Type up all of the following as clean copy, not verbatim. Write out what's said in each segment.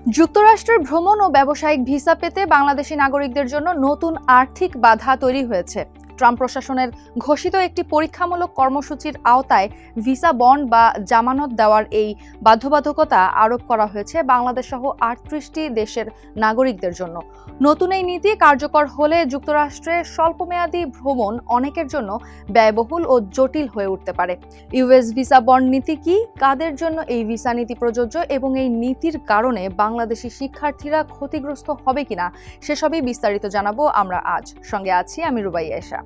যুক্তরাষ্ট্রের ভ্রমণ ও ব্যবসায়িক ভিসা পেতে বাংলাদেশি নাগরিকদের জন্য নতুন আর্থিক বাধা তৈরি হয়েছে। ট্রাম্প প্রশাসনের ঘোষিত একটি পরীক্ষামূলক কর্মসূচির আওতায় ভিসা বন্ড বা জামানত দেওয়ার এই বাধ্যবাধকতা আরোপ করা হয়েছে বাংলাদেশ সহ ৩৮টি দেশের নাগরিকদের জন্য। নতুন এই নীতি কার্যকর হলে যুক্তরাষ্ট্রে স্বল্পমেয়াদী ভ্রমণ অনেকের জন্য ব্যয়বহুল ও জটিল হয়ে উঠতে পারে। ইউএস ভিসা বন্ড নীতি কি, কাদের জন্য এই ভিসা নীতি প্রযোজ্য এবং এই নীতির কারণে বাংলাদেশি শিক্ষার্থীরা ক্ষতিগ্রস্ত হবে কিনা সেসবই বিস্তারিত জানাবো আমরা আজ। সঙ্গে আছি আমি রুবাইয়া এশা।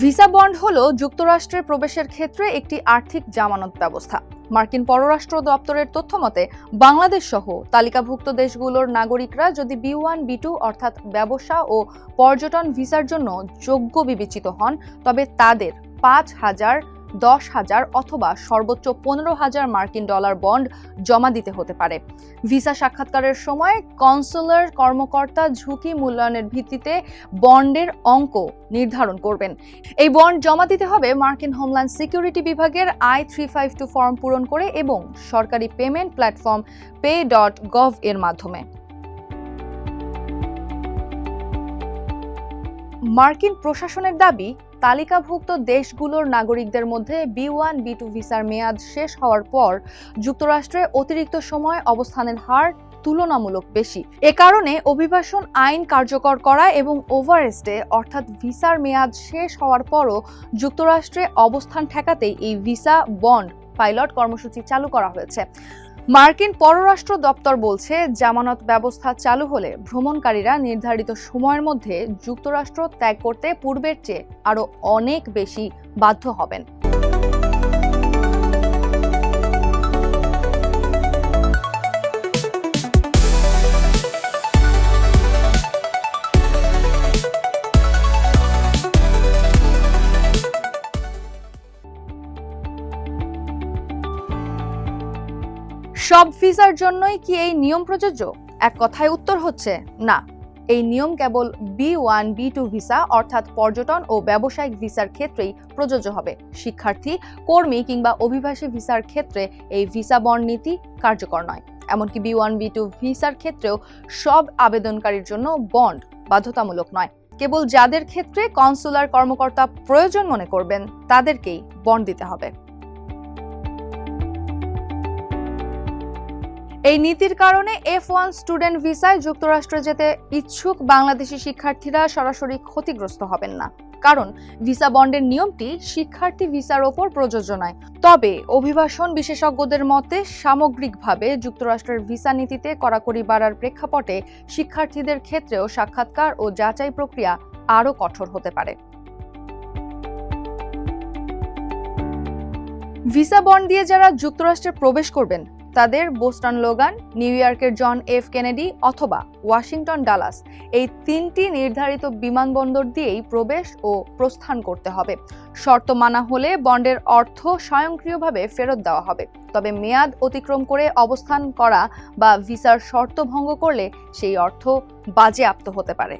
ভিসা বন্ড হলো যুক্তরাষ্ট্রে প্রবেশের ক্ষেত্রে একটি আর্থিক জামানত ব্যবস্থা। মার্কিন পররাষ্ট্র দপ্তরের তথ্যমতে বাংলাদেশ সহ তালিকাভুক্ত দেশগুলোর নাগরিকরা যদি B1, B2 অর্থাৎ ব্যবসা ও পর্যটন ভিসার জন্য যোগ্য বিবেচিত হন, তবে তাদের ৫,০০০, ১০,০০০ অথবা সর্বোচ্চ ১৫,০০০ মার্কিন ডলার বন্ড জমা দিতে হতে পারে। ভিসা সাক্ষাৎকারের সময় কনসুলার কর্মকর্তা ঝুঁকি মূল্যায়নের ভিত্তিতে বন্ডের অঙ্ক নির্ধারণ করবেন। এই বন্ড জমা দিতে হবে মার্কিন হোমল্যান্ড সিকিউরিটি বিভাগের I-352 ফর্ম পূরণ করে এবং সরকারি পেমেন্ট প্ল্যাটফর্ম pay.gov এর মাধ্যমে। মার্কিন প্রশাসনের দাবি, তালিকাভুক্ত দেশগুলোর নাগরিকদের মধ্যে B1, B2 ভিসার মেয়াদ শেষ হওয়ার পর যুক্তরাষ্ট্রে অতিরিক্ত সময় অবস্থানের হার তুলনামূলক বেশি। এ কারণে অভিবাসন আইন কার্যকর করা এবং ওভারস্টে অর্থাৎ ভিসার মেয়াদ শেষ হওয়ার পরও যুক্তরাষ্ট্রে অবস্থান ঠেকাতেই এই ভিসা বন্ড পাইলট কর্মসূচি চালু করা হয়েছে। মার্কিন পররাষ্ট্র দপ্তর বলছে, জামানত ব্যবস্থা চালু হলে ভ্রমণকারীরা নির্ধারিত সময়ের মধ্যে যুক্তরাষ্ট্র ত্যাগ করতে পূর্বের চেয়ে আরও অনেক বেশি বাধ্য হবেন। সব ভিসার জন্যই কি এই নিয়ম প্রযোজ্য? এক কথায় উত্তর হচ্ছে না। এই নিয়ম কেবল B1, B2 ভিসা অর্থাৎ পর্যটন ও ব্যবসায়িক ভিসার ক্ষেত্রেই প্রযোজ্য হবে। শিক্ষার্থী, কর্মী কিংবা অভিবাসী ভিসার ক্ষেত্রে এই ভিসা বন্ড নীতি কার্যকর নয়। এমনকি B1, B2 ভিসার ক্ষেত্রেও সব আবেদনকারীর জন্য বন্ড বাধ্যতামূলক নয়। কেবল যাদের ক্ষেত্রে কনসুলার কর্মকর্তা প্রয়োজন মনে করবেন তাদেরকেই বন্ড দিতে হবে। এই নীতির কারণে F1 স্টুডেন্ট ভিসায় যুক্তরাষ্ট্রে যেতে ইচ্ছুক বাংলাদেশি শিক্ষার্থীরা সরাসরি ক্ষতিগ্রস্ত হবেন না, কারণ ভিসা বন্ডের নিয়মটি শিক্ষার্থী ভিসার ওপর প্রযোজ্য নয়। তবে অভিবাসন বিশেষজ্ঞদের মতে সামগ্রিকভাবে যুক্তরাষ্ট্রের ভিসা নীতিতে কড়াকড়ি বাড়ার প্রেক্ষাপটে শিক্ষার্থীদের ক্ষেত্রেও সাক্ষাৎকার ও যাচাই প্রক্রিয়া আরও কঠোর হতে পারে। ভিসা বন্ড দিয়ে যারা যুক্তরাষ্ট্রে প্রবেশ করবেন তাদের বোস্টন লোগান, নিউ ইয়র্কের জন এফ কেনেডি অথবা ওয়াশিংটন ডালাস এই 3টি নির্ধারিত বিমানবন্দর দিয়েই প্রবেশ ও প্রস্থান করতে হবে। শর্ত মানা হলে বন্ডের অর্থ স্বয়ংক্রিয়ভাবে ফেরত দেওয়া হবে। তবে মেয়াদ অতিক্রম করে অবস্থান করা বা ভিসার শর্ত ভঙ্গ করলে সেই অর্থ বাজেয়াপ্ত হতে পারে।